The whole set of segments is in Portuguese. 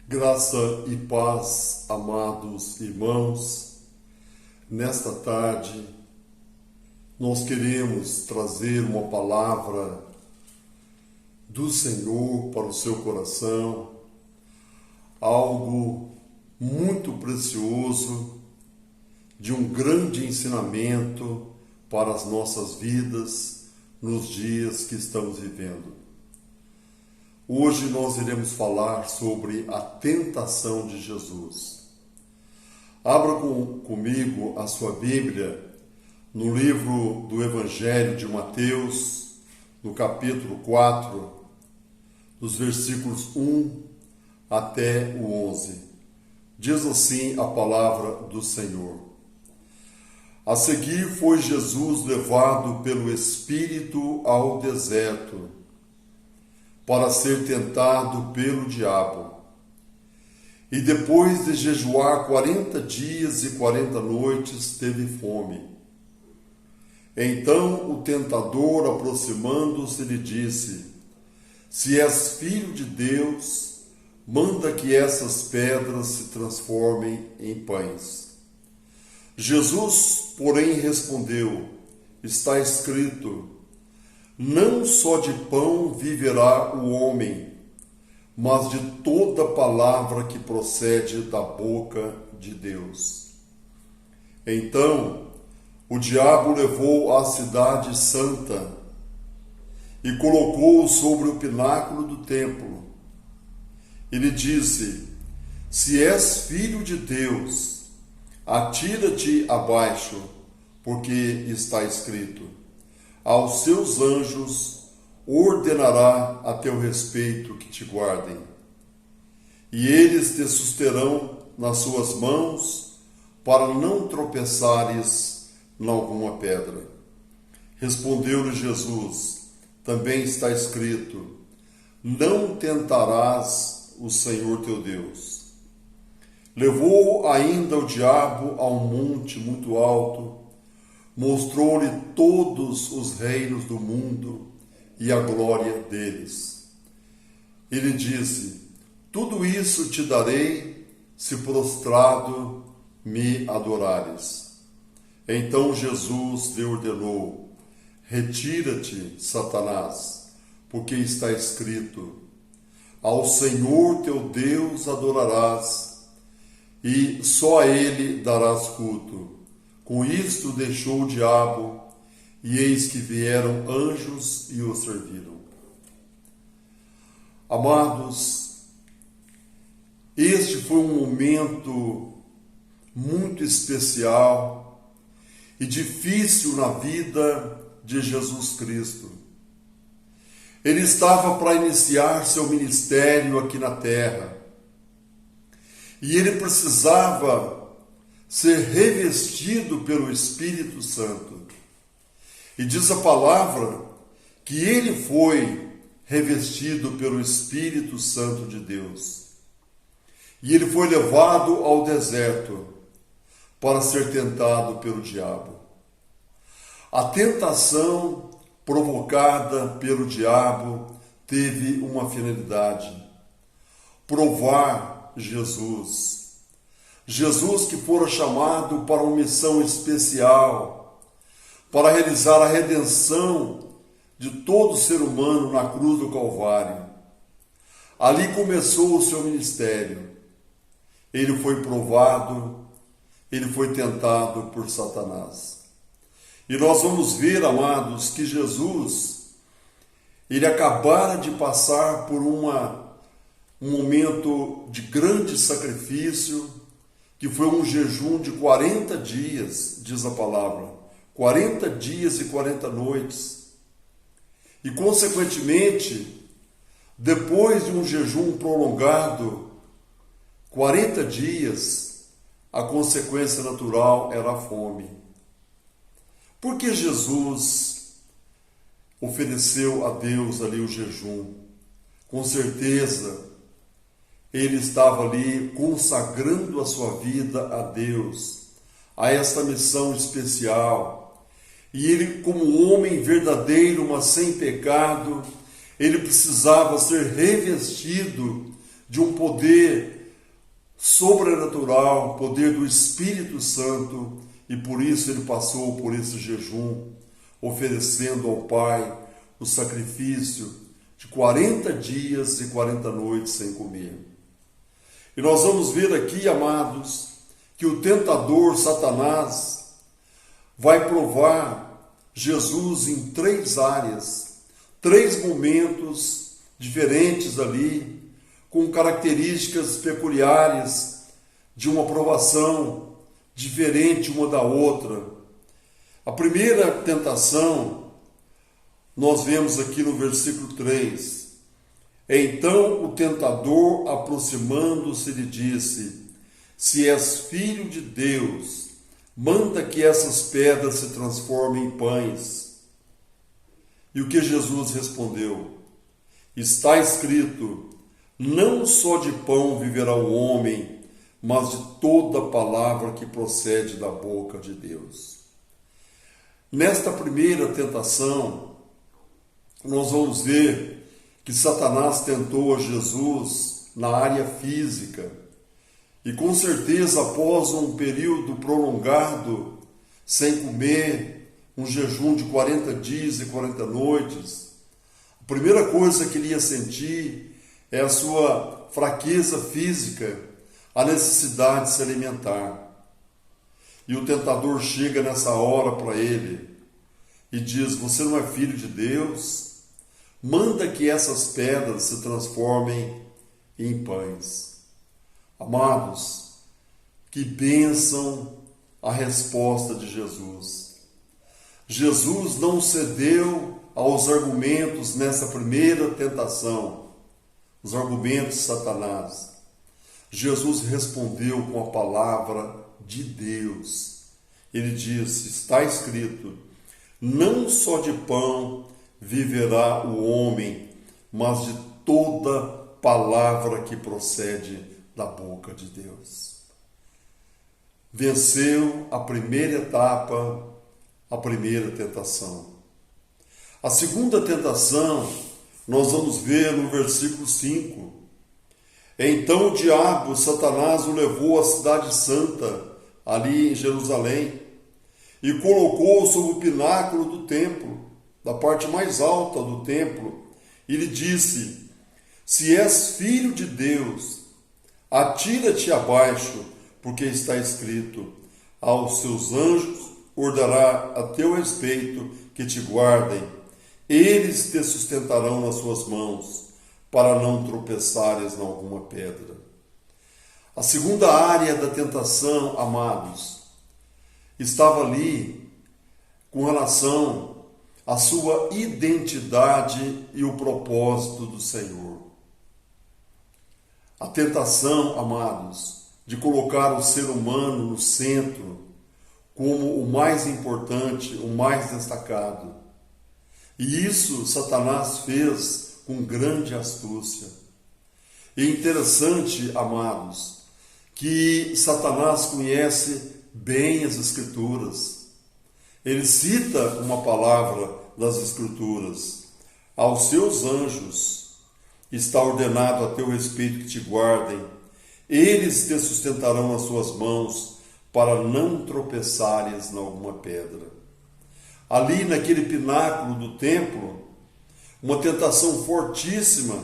Graça e paz, amados irmãos. Nesta tarde, nós queremos trazer uma palavra do Senhor para o seu coração, algo muito precioso, de um grande ensinamento para as nossas vidas nos dias que estamos vivendo. Hoje nós iremos falar sobre a tentação de Jesus. Abra comigo a sua Bíblia no livro do Evangelho de Mateus, no capítulo 4, dos versículos 1 até o 11. Diz assim a palavra do Senhor. A seguir foi Jesus levado pelo Espírito ao deserto, para ser tentado pelo diabo. E depois de jejuar 40 dias e 40 noites, teve fome. Então o tentador, aproximando-se, lhe disse: Se és filho de Deus, manda que essas pedras se transformem em pães. Jesus, porém, respondeu: Está escrito: Não só de pão viverá o homem, mas de toda palavra que procede da boca de Deus. Então o diabo levou à cidade santa e colocou-o sobre o pináculo do templo. E lhe disse: Se és filho de Deus, atira-te abaixo, porque está escrito: Aos seus anjos ordenará a teu respeito que te guardem, e eles te susterão nas suas mãos, para não tropeçares em alguma pedra. Respondeu-lhe Jesus: Também está escrito: Não tentarás o Senhor teu Deus. Levou ainda o diabo a um monte muito alto, mostrou-lhe todos os reinos do mundo e a glória deles. Ele disse: Tudo isso te darei, se prostrado me adorares. Então Jesus lhe ordenou: Retira-te, Satanás, porque está escrito: Ao Senhor teu Deus adorarás, e só a ele darás culto. Com isto deixou o diabo, e eis que vieram anjos e o serviram. Amados, este foi um momento muito especial e difícil na vida de Jesus Cristo. Ele estava para iniciar seu ministério aqui na terra, e ele precisava ser revestido pelo Espírito Santo. E diz a palavra que ele foi revestido pelo Espírito Santo de Deus. E ele foi levado ao deserto para ser tentado pelo diabo. A tentação provocada pelo diabo teve uma finalidade: provar Jesus. Jesus que fora chamado para uma missão especial, para realizar a redenção de todo ser humano na cruz do Calvário. Ali começou o seu ministério. Ele foi provado, ele foi tentado por Satanás. E nós vamos ver, amados, que Jesus, ele acabara de passar por um momento de grande sacrifício, que foi um jejum de 40 dias, diz a palavra, 40 dias e 40 noites. E, consequentemente, depois de um jejum prolongado, 40 dias, a consequência natural era a fome. Por que Jesus ofereceu a Deus ali o jejum? Com certeza, ele estava ali consagrando a sua vida a Deus, a esta missão especial. E ele, como homem verdadeiro, mas sem pecado, ele precisava ser revestido de um poder sobrenatural, poder do Espírito Santo, e por isso ele passou por esse jejum, oferecendo ao Pai o sacrifício de 40 dias e 40 noites sem comer. E nós vamos ver aqui, amados, que o tentador Satanás vai provar Jesus em 3 áreas, 3 momentos diferentes ali, com características peculiares de uma provação diferente uma da outra. A primeira tentação, nós vemos aqui no versículo 3. Então o tentador, aproximando-se, lhe disse: se és filho de Deus, manda que essas pedras se transformem em pães. E o que Jesus respondeu? Está escrito: não só de pão viverá o homem, mas de toda palavra que procede da boca de Deus. Nesta primeira tentação, nós vamos ver que Satanás tentou a Jesus na área física. E com certeza, após um período prolongado, sem comer, um jejum de 40 dias e 40 noites, a primeira coisa que ele ia sentir é a sua fraqueza física, a necessidade de se alimentar. E o tentador chega nessa hora para ele e diz: você não é filho de Deus? Manda que essas pedras se transformem em pães. Amados, que bênção a resposta de Jesus. Jesus não cedeu aos argumentos nessa primeira tentação, os argumentos de Satanás. Jesus respondeu com a palavra de Deus. Ele disse: está escrito: não só de pão viverá o homem, mas de toda palavra que procede da boca de Deus. Venceu a primeira etapa, a primeira tentação. A segunda tentação, nós vamos ver no versículo 5. Então o diabo, Satanás, o levou à cidade santa, ali em Jerusalém, e colocou-o sobre o pináculo do templo, da parte mais alta do templo, e lhe disse: se és filho de Deus, atira-te abaixo, porque está escrito: aos seus anjos ordenará a teu respeito que te guardem, eles te sustentarão nas suas mãos, para não tropeçares em alguma pedra. A segunda área da tentação, amados, estava ali com relação à sua identidade e o propósito do Senhor. A tentação, amados, de colocar o ser humano no centro como o mais importante, o mais destacado. E isso Satanás fez com grande astúcia. E interessante, amados, que Satanás conhece bem as Escrituras. Ele cita uma palavra das Escrituras: aos seus anjos está ordenado a teu respeito que te guardem, eles te sustentarão nas suas mãos, para não tropeçares em alguma pedra. Ali naquele pináculo do templo, uma tentação fortíssima,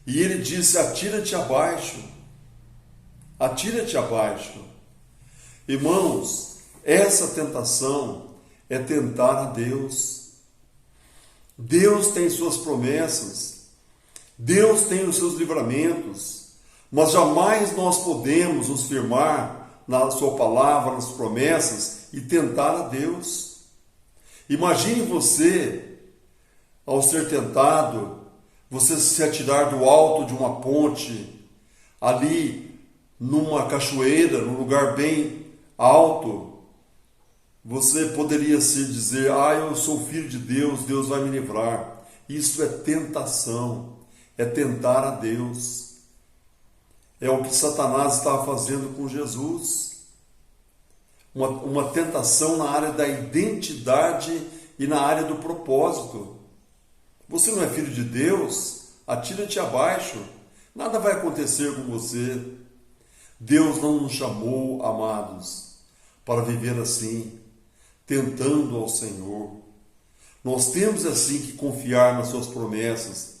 e ele disse: atira-te abaixo, atira-te abaixo. Irmãos, essa tentação é tentar a Deus. Deus tem suas promessas, Deus tem os seus livramentos, mas jamais nós podemos nos firmar na sua palavra, nas promessas, e tentar a Deus. Imagine você, ao ser tentado, você se atirar do alto de uma ponte, ali numa cachoeira, num lugar bem alto. Você poderia se dizer: eu sou filho de Deus, Deus vai me livrar. Isso é tentação, é tentar a Deus. É o que Satanás estava fazendo com Jesus. Uma tentação na área da identidade e na área do propósito. Você não é filho de Deus? Atira-te abaixo. Nada vai acontecer com você. Deus não nos chamou, amados, para viver assim, tentando ao Senhor. Nós temos assim que confiar nas suas promessas.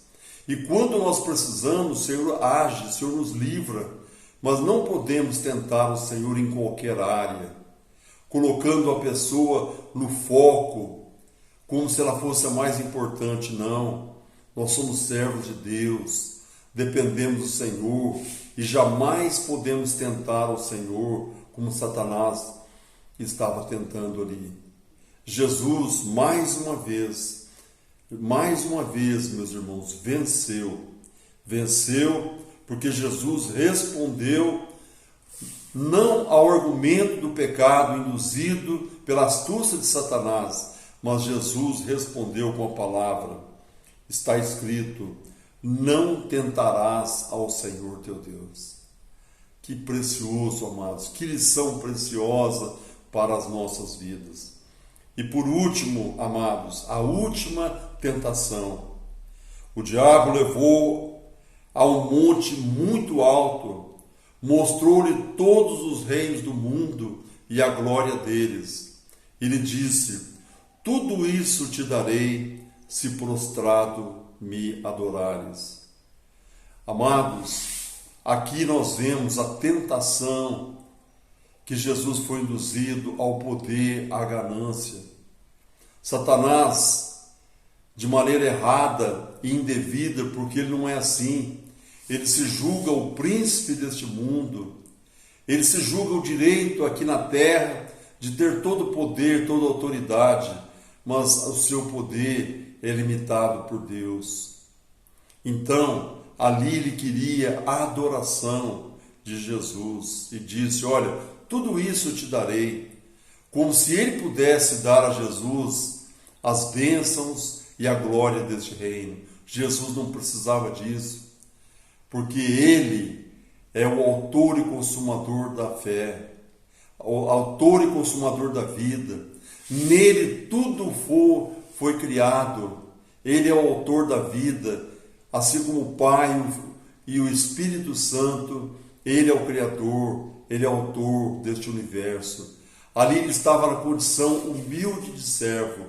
E quando nós precisamos, o Senhor age, o Senhor nos livra. Mas não podemos tentar o Senhor em qualquer área, colocando a pessoa no foco, como se ela fosse a mais importante. Não, nós somos servos de Deus, dependemos do Senhor e jamais podemos tentar o Senhor como Satanás estava tentando ali. Jesus, mais uma vez, meus irmãos, venceu, porque Jesus respondeu não ao argumento do pecado induzido pela astúcia de Satanás, mas Jesus respondeu com a palavra. Está escrito: não tentarás ao Senhor teu Deus. Que precioso, amados, que lição preciosa para as nossas vidas. E por último, amados, a última tentação. O diabo levou a um monte muito alto, mostrou-lhe todos os reinos do mundo e a glória deles. E lhe disse: tudo isso te darei, se prostrado me adorares. Amados, aqui nós vemos a tentação que Jesus foi induzido ao poder, à ganância. Satanás, de maneira errada e indevida, porque ele não é assim, ele se julga o príncipe deste mundo, ele se julga o direito aqui na terra de ter todo o poder, toda a autoridade, mas o seu poder é limitado por Deus. Então, ali ele queria a adoração de Jesus e disse: olha, tudo isso eu te darei, como se ele pudesse dar a Jesus as bênçãos e a glória deste reino. Jesus não precisava disso, porque ele é o autor e consumador da fé, o autor e consumador da vida. Nele tudo foi criado. Ele é o autor da vida, assim como o Pai e o Espírito Santo. Ele é o Criador, ele é o autor deste universo. Ali ele estava na condição humilde de servo,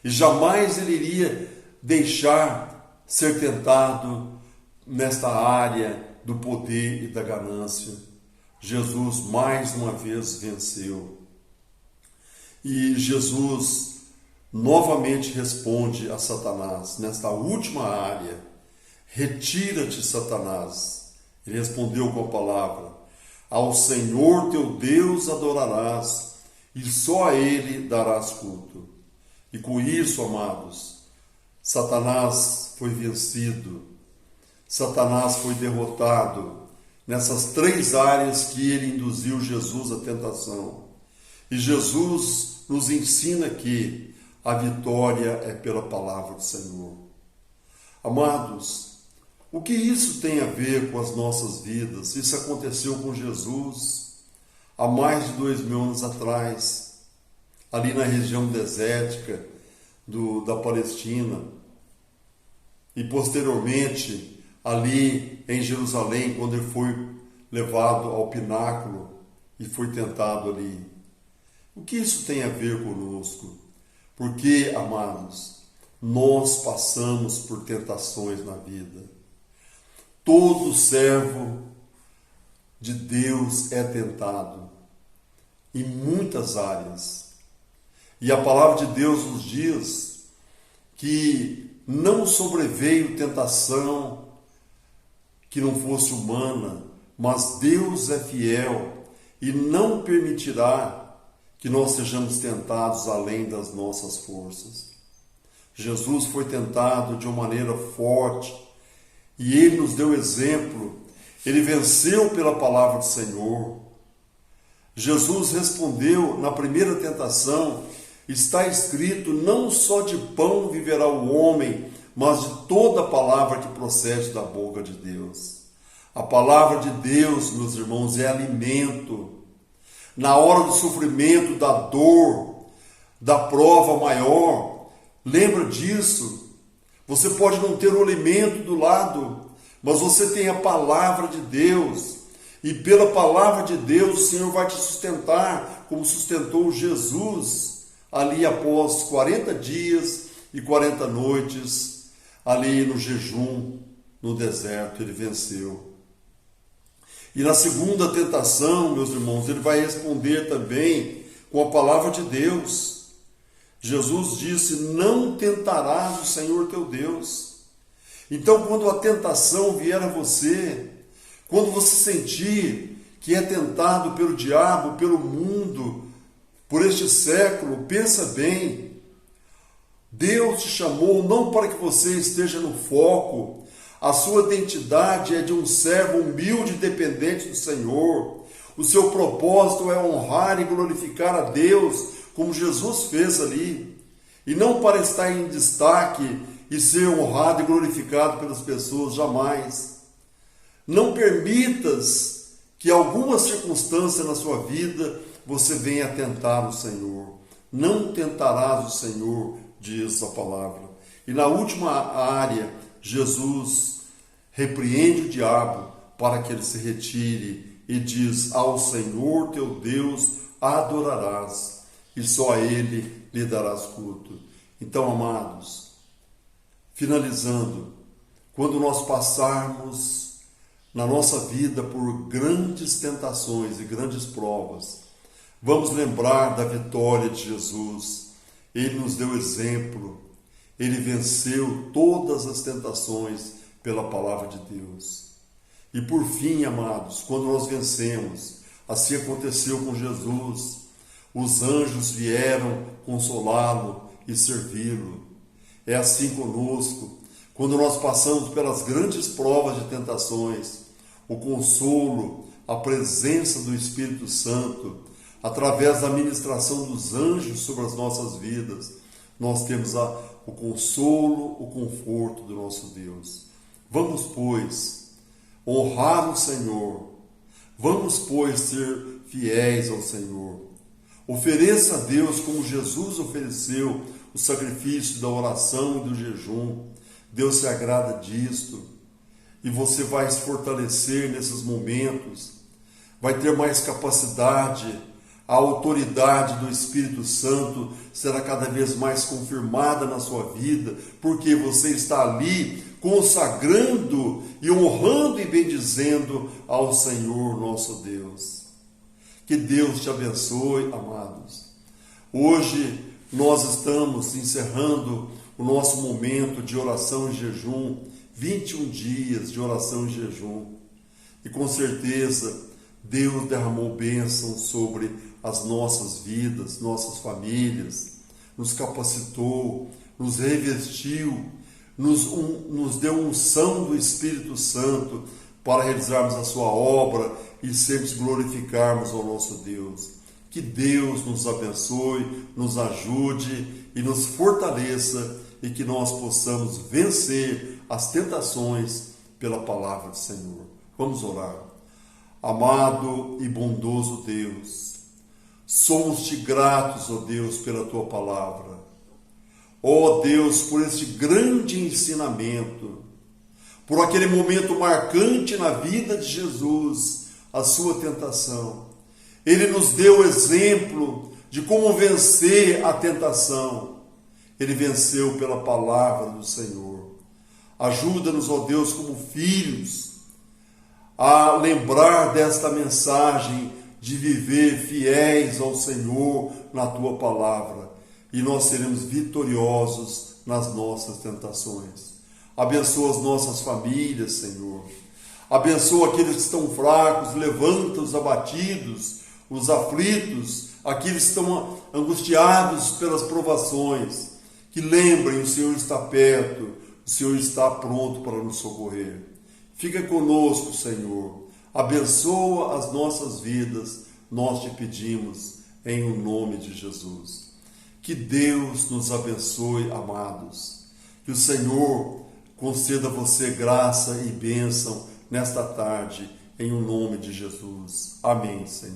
e jamais ele iria deixar ser tentado nesta área do poder e da ganância. Jesus mais uma vez venceu. E Jesus novamente responde a Satanás nesta última área: retira-te, Satanás. Ele respondeu com a palavra: ao Senhor teu Deus adorarás, e só a Ele darás culto. E com isso, amados, Satanás foi vencido. Satanás foi derrotado nessas três áreas que ele induziu Jesus à tentação. E Jesus nos ensina que a vitória é pela palavra do Senhor. Amados, o que isso tem a ver com as nossas vidas? Isso aconteceu com Jesus há mais de 2000 anos atrás, ali na região desértica da Palestina, e posteriormente ali em Jerusalém, quando ele foi levado ao pináculo e foi tentado ali. O que isso tem a ver conosco? Porque, amados, nós passamos por tentações na vida. Todo servo de Deus é tentado em muitas áreas. E a palavra de Deus nos diz que não sobreveio tentação que não fosse humana, mas Deus é fiel e não permitirá que nós sejamos tentados além das nossas forças. Jesus foi tentado de uma maneira forte e ele nos deu exemplo. Ele venceu pela palavra do Senhor. Jesus respondeu na primeira tentação: está escrito, não só de pão viverá o homem, mas de toda a palavra que procede da boca de Deus. A palavra de Deus, meus irmãos, é alimento. Na hora do sofrimento, da dor, da prova maior, lembra disso. Você pode não ter o alimento do lado, mas você tem a palavra de Deus. E pela palavra de Deus o Senhor vai te sustentar, como sustentou Jesus ali após 40 dias e 40 noites, ali no jejum, no deserto, ele venceu. E na segunda tentação, meus irmãos, ele vai responder também com a palavra de Deus. Jesus disse: não tentarás o Senhor teu Deus. Então, quando a tentação vier a você, quando você sentir que é tentado pelo diabo, pelo mundo, por este século, pensa bem. Deus te chamou não para que você esteja no foco. A sua identidade é de um servo humilde e dependente do Senhor. O seu propósito é honrar e glorificar a Deus, como Jesus fez ali. E não para estar em destaque e ser honrado e glorificado pelas pessoas, jamais. Não permitas que alguma circunstância na sua vida você venha tentar o Senhor. Não tentarás o Senhor, diz a palavra. E na última área, Jesus repreende o diabo para que ele se retire e diz: ao Senhor teu Deus adorarás e só a ele lhe darás culto. Então, amados, finalizando, quando nós passarmos na nossa vida por grandes tentações e grandes provas, vamos lembrar da vitória de Jesus. Ele nos deu exemplo, ele venceu todas as tentações pela palavra de Deus. E por fim, amados, quando nós vencemos, assim aconteceu com Jesus, os anjos vieram consolá-lo e servi-lo. É assim conosco, quando nós passamos pelas grandes provas de tentações, o consolo, a presença do Espírito Santo, através da ministração dos anjos sobre as nossas vidas, nós temos o consolo, o conforto do nosso Deus. Vamos, pois, honrar o Senhor. Vamos, pois, ser fiéis ao Senhor. Ofereça a Deus como Jesus ofereceu o sacrifício da oração e do jejum. Deus se agrada disto. E você vai se fortalecer nesses momentos. Vai ter mais capacidade. A autoridade do Espírito Santo será cada vez mais confirmada na sua vida, porque você está ali consagrando e honrando e bendizendo ao Senhor nosso Deus. Que Deus te abençoe, amados. Hoje nós estamos encerrando o nosso momento de oração e jejum, 21 dias de oração e jejum. E com certeza Deus derramou bênção sobre as nossas vidas, nossas famílias, nos capacitou, nos revestiu, nos deu unção do Espírito Santo para realizarmos a sua obra e sempre glorificarmos ao nosso Deus. Que Deus nos abençoe, nos ajude e nos fortaleça e que nós possamos vencer as tentações pela palavra do Senhor. Vamos orar. Amado e bondoso Deus, somos-te gratos, ó Deus, pela tua palavra. Ó Deus, por este grande ensinamento, por aquele momento marcante na vida de Jesus, a sua tentação. Ele nos deu exemplo de como vencer a tentação. Ele venceu pela palavra do Senhor. Ajuda-nos, ó Deus, como filhos, a lembrar desta mensagem de viver fiéis ao Senhor na tua palavra, e nós seremos vitoriosos nas nossas tentações. Abençoa as nossas famílias, Senhor. Abençoa aqueles que estão fracos, levanta os abatidos, os aflitos, aqueles que estão angustiados pelas provações. Que lembrem, o Senhor está perto, o Senhor está pronto para nos socorrer. Fica conosco, Senhor. Abençoa as nossas vidas, nós te pedimos, em o nome de Jesus. Que Deus nos abençoe, amados. Que o Senhor conceda a você graça e bênção nesta tarde, em o nome de Jesus. Amém, Senhor.